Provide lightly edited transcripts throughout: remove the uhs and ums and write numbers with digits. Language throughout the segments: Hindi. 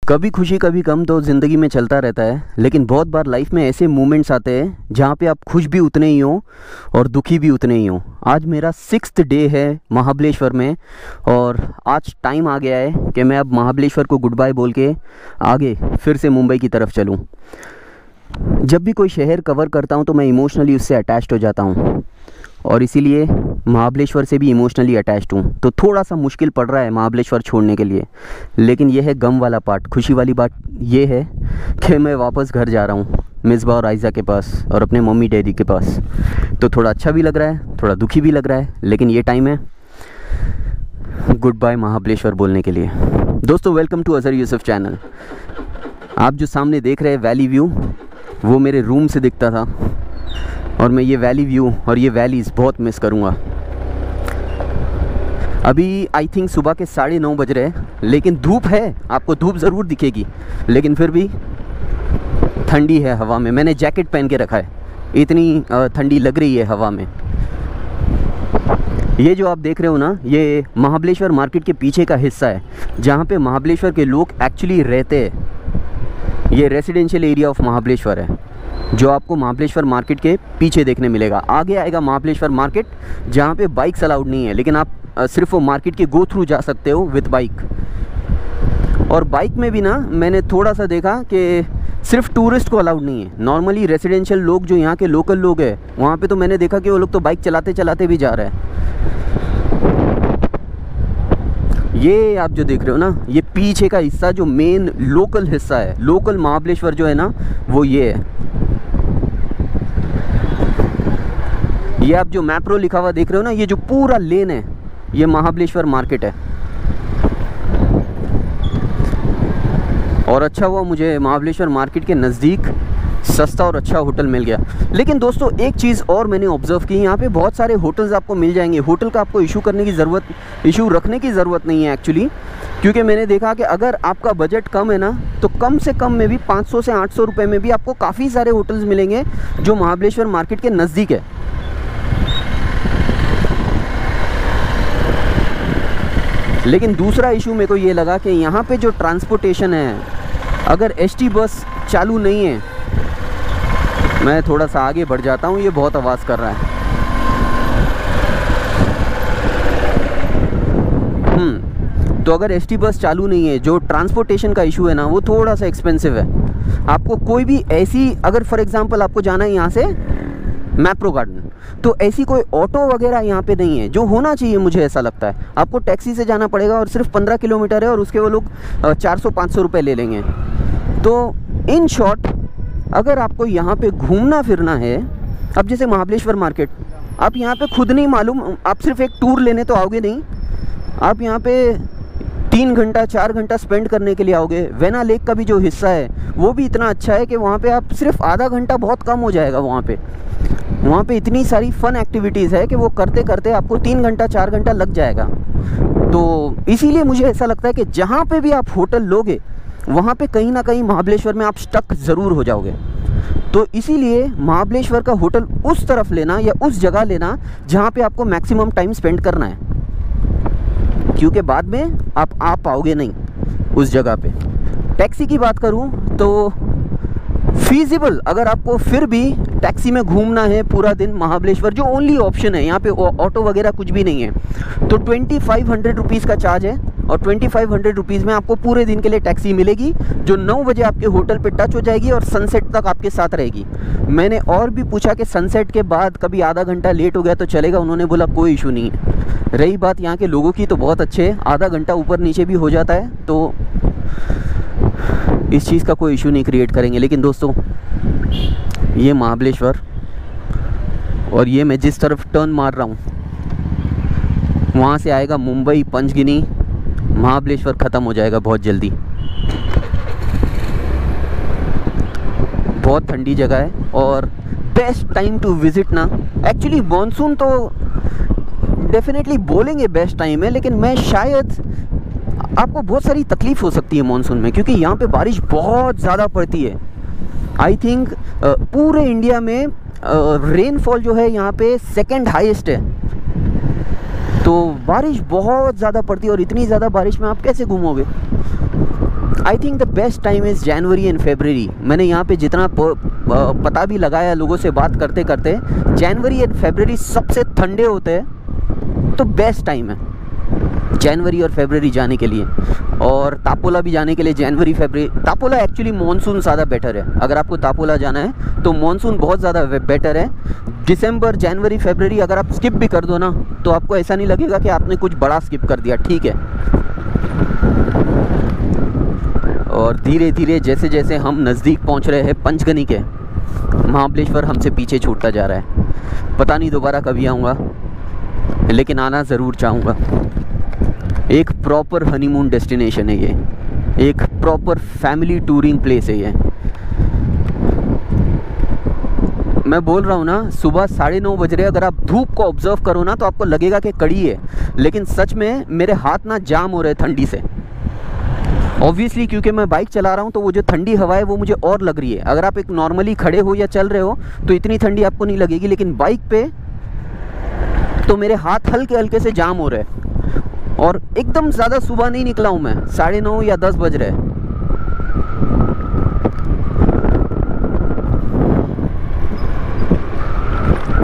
कभी खुशी कभी गम तो ज़िंदगी में चलता रहता है, लेकिन बहुत बार लाइफ में ऐसे मोमेंट्स आते हैं जहाँ पे आप खुश भी उतने ही हो और दुखी भी उतने ही हो। आज मेरा 6th डे है महाबलेश्वर में और आज टाइम आ गया है कि मैं अब महाबलेश्वर को गुड बाय बोल के आगे फिर से मुंबई की तरफ चलूँ। जब भी कोई शहर कवर करता हूँ तो मैं इमोशनली उससे अटैच्ड हो जाता हूँ और इसीलिए महाबलेश्वर से भी इमोशनली अटैच्ड हूँ। तो थोड़ा सा मुश्किल पड़ रहा है महाबलेश्वर छोड़ने के लिए, लेकिन यह है गम वाला पार्ट। खुशी वाली बात यह है कि मैं वापस घर जा रहा हूँ, मिसबा और आयज़ा के पास और अपने मम्मी डैडी के पास। तो थोड़ा अच्छा भी लग रहा है, थोड़ा दुखी भी लग रहा है, लेकिन ये टाइम है गुड बाय महाबलेश्वर बोलने के लिए। दोस्तों, welcome to Azhar Yusuf channel. आप जो सामने देख रहे हैं वैली व्यू, वो मेरे रूम से दिखता था और मैं ये वैली व्यू और ये वैलीज़ बहुत मिस करूँगा। अभी आई थिंक सुबह के 9:30 बज रहे हैं, लेकिन धूप है, आपको धूप ज़रूर दिखेगी, लेकिन फिर भी ठंडी है हवा में। मैंने जैकेट पहन के रखा है, इतनी ठंडी लग रही है हवा में। ये जो आप देख रहे हो ना, ये महाबलेश्वर मार्केट के पीछे का हिस्सा है जहाँ पे महाबलेश्वर के लोग एक्चुअली रहते हैं। ये रेसिडेंशियल एरिया ऑफ महाबलेश्वर है जो आपको महाबलेश्वर मार्केट के पीछे देखने मिलेगा। आगे आएगा महाबलेश्वर मार्केट जहाँ पे बाइक्स अलाउड नहीं है, लेकिन आप सिर्फ वो मार्केट के गो थ्रू जा सकते हो विद बाइक। और बाइक में भी ना मैंने थोड़ा सा देखा कि सिर्फ टूरिस्ट को अलाउड नहीं है। नॉर्मली रेसिडेंशियल लोग जो यहाँ के लोकल लोग हैं, वहाँ पे तो मैंने देखा कि वो लोग तो बाइक चलाते चलाते भी जा रहे हैं। ये आप जो देख रहे हो ना, ये पीछे का हिस्सा जो मेन लोकल हिस्सा है, लोकल महाबलेश्वर जो है ना, वो ये है। ये आप जो मैप्रो लिखा हुआ देख रहे हो ना, ये जो पूरा लेन है, ये महाबलेश्वर मार्केट है। और अच्छा हुआ मुझे महाबलेश्वर मार्केट के नज़दीक सस्ता और अच्छा होटल मिल गया। लेकिन दोस्तों, एक चीज़ और मैंने ऑब्ज़र्व की, यहाँ पे बहुत सारे होटल्स आपको मिल जाएंगे। होटल का आपको इशू रखने की ज़रूरत नहीं है एक्चुअली, क्योंकि मैंने देखा कि अगर आपका बजट कम है ना, तो कम से कम में भी 500 से 800 रुपये में भी आपको काफ़ी सारे होटल्स मिलेंगे जो महाबलेश्वर मार्केट के नज़दीक है। लेकिन दूसरा इशू मेरे को ये लगा कि यहाँ पे जो ट्रांसपोर्टेशन है, अगर एसटी बस चालू नहीं है, मैं थोड़ा सा आगे बढ़ जाता हूँ, ये बहुत आवाज़ कर रहा है। तो अगर एसटी बस चालू नहीं है, जो ट्रांसपोर्टेशन का इशू है ना, वो थोड़ा सा एक्सपेंसिव है। आपको कोई भी ऐसी, अगर फॉर एग्जांपल आपको जाना है यहाँ से मैप्रो गार्डन, तो ऐसी कोई ऑटो वगैरह यहाँ पे नहीं है, जो होना चाहिए मुझे ऐसा लगता है। आपको टैक्सी से जाना पड़ेगा और सिर्फ 15 किलोमीटर है और उसके वो लोग 400-500 रुपये ले लेंगे। तो इन शॉर्ट, अगर आपको यहाँ पे घूमना फिरना है, अब जैसे महाबलेश्वर मार्केट, आप यहाँ पे खुद नहीं मालूम, आप सिर्फ एक टूर लेने तो आओगे नहीं, आप यहाँ पे 3 घंटा 4 घंटा स्पेंड करने के लिए आओगे। वेना लेक का भी जो हिस्सा है वो भी इतना अच्छा है कि वहाँ पे आप सिर्फ आधा घंटा बहुत कम हो जाएगा। वहाँ पे इतनी सारी फ़न एक्टिविटीज़ है कि वो करते करते आपको 3 घंटा 4 घंटा लग जाएगा। तो इसीलिए मुझे ऐसा लगता है कि जहाँ पे भी आप होटल लोगे, वहाँ पे कहीं ना कहीं महाबलेश्वर में आप स्टक ज़रूर हो जाओगे। तो इसीलिए महाबलेश्वर का होटल उस तरफ लेना या उस जगह लेना जहाँ पे आपको मैक्सिमम टाइम स्पेंड करना है, क्योंकि बाद में आप आ पाओगे नहीं उस जगह पे। टैक्सी की बात करूँ तो फीजिबल, अगर आपको फिर भी टैक्सी में घूमना है पूरा दिन महाबलेश्वर, जो ओनली ऑप्शन है, यहाँ पे ऑटो वगैरह कुछ भी नहीं है, तो 2500 रुपीज़ का चार्ज है और 2500 रुपीज़ में आपको पूरे दिन के लिए टैक्सी मिलेगी, जो 9 बजे आपके होटल पे टच हो जाएगी और सनसेट तक आपके साथ रहेगी। मैंने और भी पूछा कि सनसेट के बाद कभी आधा घंटा लेट हो गया तो चलेगा, उन्होंने बोला कोई इशू नहीं है। रही बात यहाँ के लोगों की, तो बहुत अच्छे है, आधा घंटा ऊपर नीचे भी हो जाता है, तो इस चीज़ का कोई इशू नहीं क्रिएट करेंगे। लेकिन दोस्तों, ये महाबलेश्वर और ये मैं जिस तरफ टर्न मार रहा हूँ, वहाँ से आएगा मुंबई, पंचगिनी, महाबलेश्वर ख़त्म हो जाएगा बहुत जल्दी। बहुत ठंडी जगह है और बेस्ट टाइम टू विज़िट ना, एक्चुअली मॉनसून तो डेफिनेटली बोलेंगे बेस्ट टाइम है, लेकिन मैं शायद, आपको बहुत सारी तकलीफ़ हो सकती है मॉनसून में, क्योंकि यहाँ पे बारिश बहुत ज़्यादा पड़ती है। आई थिंक पूरे इंडिया में रेनफॉल जो है यहाँ पे 2nd हाईएस्ट है। तो बारिश बहुत ज़्यादा पड़ती है और इतनी ज़्यादा बारिश में आप कैसे घूमोगे। I think the best time is January and February. मैंने यहाँ पे जितना पता भी लगाया लोगों से बात करते करते, जनवरी एंड फेबररी सबसे ठंडे होते हैं, तो बेस्ट टाइम है जनवरी और फेबररी जाने के लिए। और तापोला भी जाने के लिए जनवरी फेबररी। तापोला एक्चुअली मानसून ज़्यादा बेटर है, अगर आपको तापोला जाना है तो मानसून बहुत ज़्यादा बेटर है। दिसंबर जनवरी फेबररी अगर आप स्किप भी कर दो ना, तो आपको ऐसा नहीं लगेगा कि आपने कुछ बड़ा स्किप कर दिया, ठीक है। और धीरे धीरे जैसे जैसे हम नज़दीक पहुंच रहे हैं पंचगनी के, महाबलेश्वर हमसे पीछे छूटता जा रहा है। पता नहीं दोबारा कभी आऊँगा, लेकिन आना ज़रूर चाहूँगा। एक प्रॉपर हनीमून डेस्टिनेशन है ये, एक प्रॉपर फैमिली टूरिंग प्लेस है ये। मैं बोल रहा हूँ ना, सुबह 9:30 बज रहे, अगर आप धूप को ऑब्जर्व करो ना तो आपको लगेगा कि कड़ी है, लेकिन सच में मेरे हाथ ना जाम हो रहे ठंडी से। ऑब्वियसली क्योंकि मैं बाइक चला रहा हूँ, तो वो जो ठंडी हवा है वो मुझे और लग रही है। अगर आप एक नॉर्मली खड़े हो या चल रहे हो तो इतनी ठंडी आपको नहीं लगेगी, लेकिन बाइक पे तो मेरे हाथ हल्के हल्के से जाम हो रहे हैं। और एकदम ज़्यादा सुबह नहीं निकला हूँ मैं, 9:30 या 10 बज रहे।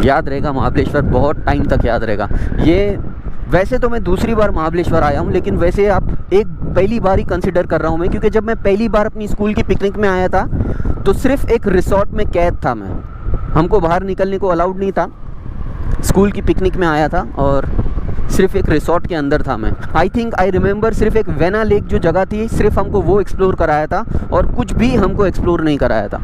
याद रहेगा महाबलेश्वर, बहुत टाइम तक याद रहेगा ये। वैसे तो मैं दूसरी बार महाबलेश्वर आया हूँ, लेकिन वैसे आप एक पहली बार ही कंसिडर कर रहा हूँ मैं, क्योंकि जब मैं पहली बार अपनी स्कूल की पिकनिक में आया था तो सिर्फ एक रिसोर्ट में कैद था मैं, हमको बाहर निकलने को अलाउड नहीं था। स्कूल की पिकनिक में आया था और सिर्फ एक रिसोर्ट के अंदर था मैं। आई थिंक आई रिमेंबर सिर्फ एक वेना लेक जो जगह थी, सिर्फ हमको वो एक्सप्लोर कराया था और कुछ भी हमको एक्सप्लोर नहीं कराया था।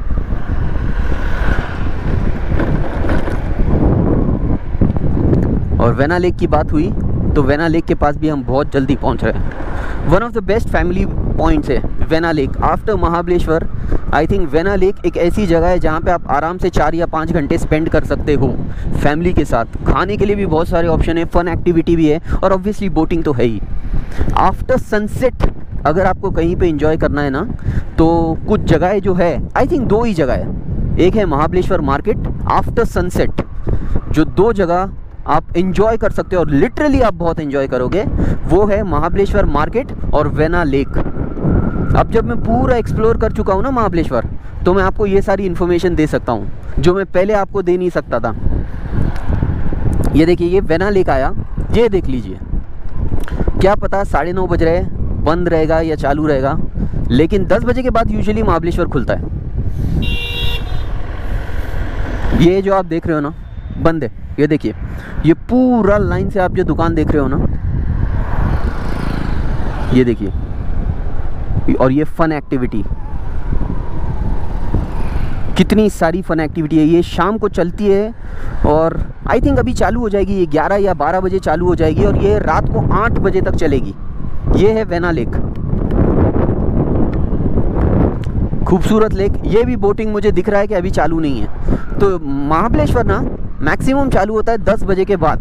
और वेना लेक की बात हुई तो वेना लेक के पास भी हम बहुत जल्दी पहुंच रहे हैं। One of the best family points है Venna lake after Mahabaleshwar. I think Venna lake एक ऐसी जगह है जहाँ पे आप आराम से 4 या 5 घंटे स्पेंड कर सकते हो फैमिली के साथ। खाने के लिए भी बहुत सारे ऑप्शन है, फन एक्टिविटी भी है, और ऑब्वियसली बोटिंग तो है ही। आफ्टर सनसेट अगर आपको कहीं पे एंजॉय करना है ना, तो कुछ जगह जो है, आई थिंक 2 ही जगह है। एक है महाबलेश्वर मार्केट आफ्टर सनसेट, जो 2 जगह आप एंजॉय कर सकते हो और लिटरली आप बहुत एंजॉय करोगे, वो है महाबलेश्वर मार्केट और वेना लेक। अब जब मैं पूरा एक्सप्लोर कर चुका हूँ ना महाबलेश्वर, तो मैं आपको ये सारी इन्फॉर्मेशन दे सकता हूँ जो मैं पहले आपको दे नहीं सकता था। ये देखिए, ये वेना लेक आया, ये देख लीजिए। क्या पता 9:30 बज रहे बंद रहेगा या चालू रहेगा, लेकिन 10 बजे के बाद यूजुअली महाबलेश्वर खुलता है। ये जो आप देख रहे हो ना, बंद है। ये देखिए, ये पूरा लाइन से आप जो दुकान देख रहे हो ना, ये देखिए। और ये फन एक्टिविटी, कितनी सारी फन एक्टिविटी है। ये शाम को चलती है और आई थिंक अभी चालू हो जाएगी, ये 11 या 12 बजे चालू हो जाएगी और ये रात को 8 बजे तक चलेगी। ये है वेना लेक, खूबसूरत लेक। ये भी बोटिंग मुझे दिख रहा है कि अभी चालू नहीं है। तो महाबलेश्वर ना मैक्सिमम चालू होता है 10 बजे के बाद,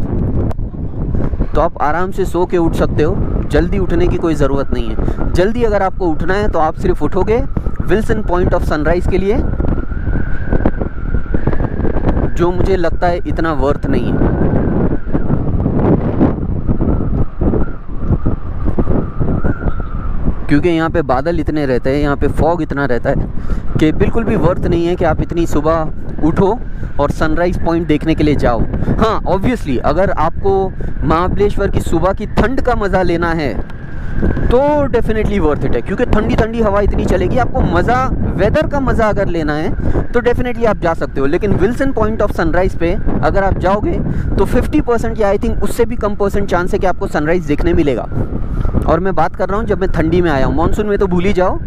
तो आप आराम से सो के उठ सकते हो। जल्दी उठने की कोई ज़रूरत नहीं है। जल्दी अगर आपको उठना है तो आप सिर्फ उठोगे विल्सन पॉइंट ऑफ सनराइज़ के लिए, जो मुझे लगता है इतना वर्थ नहीं है। क्योंकि यहाँ पे बादल इतने रहते हैं, यहाँ पे फॉग इतना रहता है कि बिल्कुल भी वर्थ नहीं है कि आप इतनी सुबह उठो और सनराइज़ पॉइंट देखने के लिए जाओ। हाँ, ऑब्वियसली अगर आपको महाबलेश्वर की सुबह की ठंड का मज़ा लेना है तो डेफिनेटली वर्थ इट है, क्योंकि ठंडी ठंडी हवा इतनी चलेगी। आपको मज़ा, वेदर का मज़ा अगर लेना है तो डेफिनेटली आप जा सकते हो। लेकिन विल्सन पॉइंट ऑफ सनराइज़ पे अगर आप जाओगे तो 50% या आई थिंक उससे भी कम % चांस है कि आपको सनराइज़ देखने मिलेगा। और मैं बात कर रहा हूँ जब मैं ठंडी में आया हूँ, मानसून में तो भूल ही जाओ।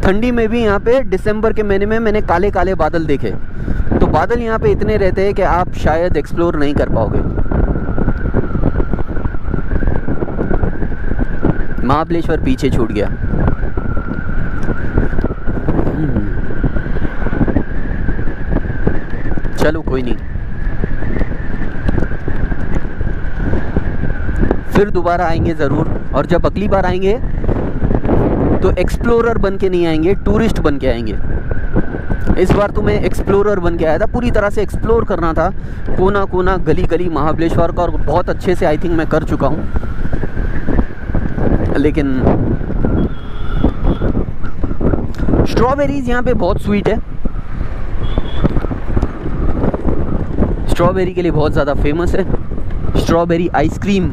ठंडी में भी यहाँ पे दिसंबर के महीने में मैंने काले काले बादल देखे। तो बादल यहाँ पे इतने रहते हैं कि आप शायद एक्सप्लोर नहीं कर पाओगे। महाबलेश्वर पीछे छूट गया। चलो कोई नहीं, फिर दोबारा आएंगे ज़रूर। और जब अगली बार आएंगे तो एक्सप्लोरर बन के नहीं आएंगे, टूरिस्ट बन के आएंगे। इस बार तो मैं एक्सप्लोरर बन के आया था, पूरी तरह से एक्सप्लोर करना था कोना कोना गली गली महाबलेश्वर का, और बहुत अच्छे से आई थिंक मैं कर चुका हूँ। लेकिन स्ट्रॉबेरीज यहाँ पे बहुत स्वीट है, स्ट्रॉबेरी के लिए बहुत ज़्यादा फेमस है। Strawberry ice cream,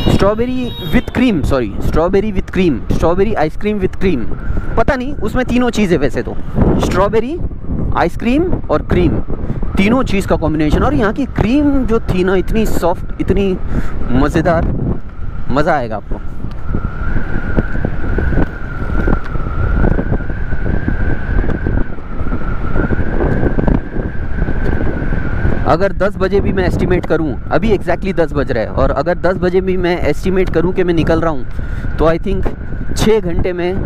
strawberry with cream, sorry strawberry with cream, strawberry ice cream with cream, पता नहीं उसमें तीनों चीज़ें, वैसे तो स्ट्रॉबेरी आइसक्रीम और क्रीम, तीनों चीज़ का कॉम्बिनेशन। और यहाँ की क्रीम जो थी ना, इतनी सॉफ्ट, इतनी मज़ेदार, मज़ा आएगा आपको। अगर 10 बजे भी मैं एस्टिमेट करूं, अभी एग्जैक्टली 10 बज रहा है, और अगर 10 बजे भी मैं एस्टिमेट करूं कि मैं निकल रहा हूं, तो आई थिंक 6 घंटे में,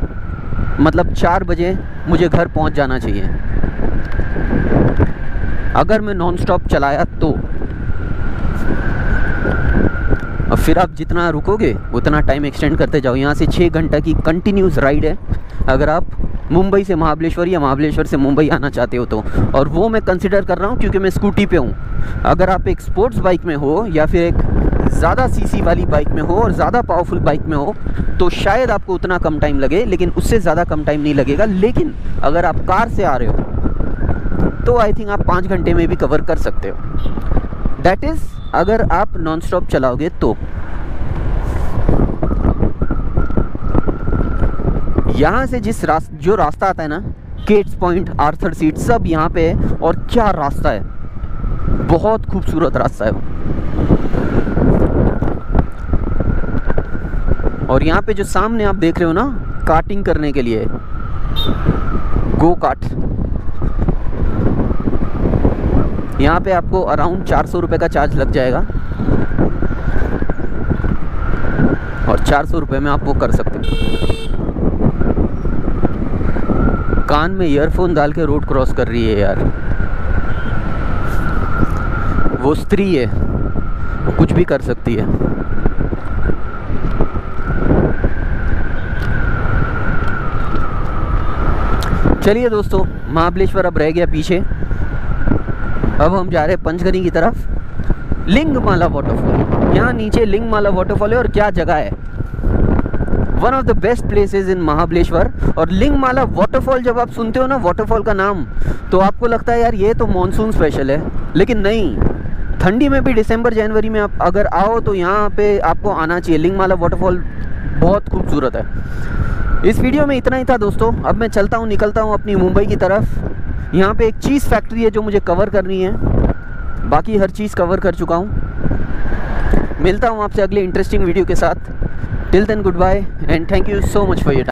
मतलब 4 बजे मुझे घर पहुंच जाना चाहिए, अगर मैं नॉन स्टॉप चलाया तो। और फिर आप जितना रुकोगे उतना टाइम एक्सटेंड करते जाओ। यहाँ से 6 घंटा की कंटिन्यूस राइड है, अगर आप मुंबई से महाबलेश्वर या महाबलेश्वर से मुंबई आना चाहते हो तो। और वो मैं कंसिडर कर रहा हूँ क्योंकि मैं स्कूटी पे हूँ। अगर आप एक स्पोर्ट्स बाइक में हो या फिर एक ज़्यादा सीसी वाली बाइक में हो और ज़्यादा पावरफुल बाइक में हो तो शायद आपको उतना कम टाइम लगे, लेकिन उससे ज़्यादा कम टाइम नहीं लगेगा। लेकिन अगर आप कार से आ रहे हो तो आई थिंक आप 5 घंटे में भी कवर कर सकते हो। दैट इज़ अगर आप नॉन स्टॉप चलाओगे तो। यहाँ से जो रास्ता आता है ना, केट्स पॉइंट, आर्थर सीट, सब यहाँ पे है। और क्या रास्ता है, बहुत खूबसूरत रास्ता है। और यहाँ पे जो सामने आप देख रहे हो ना, कार्टिंग करने के लिए, गो कार्ट, यहाँ पे आपको अराउंड 400 रुपये का चार्ज लग जाएगा, और 400 रुपये में आप वो कर सकते हो। कान में ईयरफोन डाल के रोड क्रॉस कर रही है यार, वो स्त्री है, वो कुछ भी कर सकती है। चलिए दोस्तों, महाबलेश्वर अब रह गया पीछे। अब हम जा रहे हैं पंचगनी की तरफ। लिंगमाला वाटरफॉल, यहाँ नीचे लिंगमाला वाटरफॉल है, और क्या जगह है, one of the best places in Mahabaleshwar. और लिंगमाला वाटरफॉल जब आप सुनते हो ना, वाटरफॉल का नाम, तो आपको लगता है यार ये तो मानसून स्पेशल है, लेकिन नहीं, ठंडी में भी दिसंबर जनवरी में आप अगर आओ तो यहाँ पे आपको आना चाहिए। लिंगमाला वाटरफॉल बहुत खूबसूरत है। इस वीडियो में इतना ही था दोस्तों। अब मैं चलता हूँ, निकलता हूँ अपनी मुंबई की तरफ। यहाँ पे एक चीज़ फैक्ट्री है जो मुझे कवर करनी है, बाकी हर चीज़ कवर कर चुका हूँ। मिलता हूँ आपसे अगले इंटरेस्टिंग वीडियो के साथ। Till then good bye and thank you so much for your time.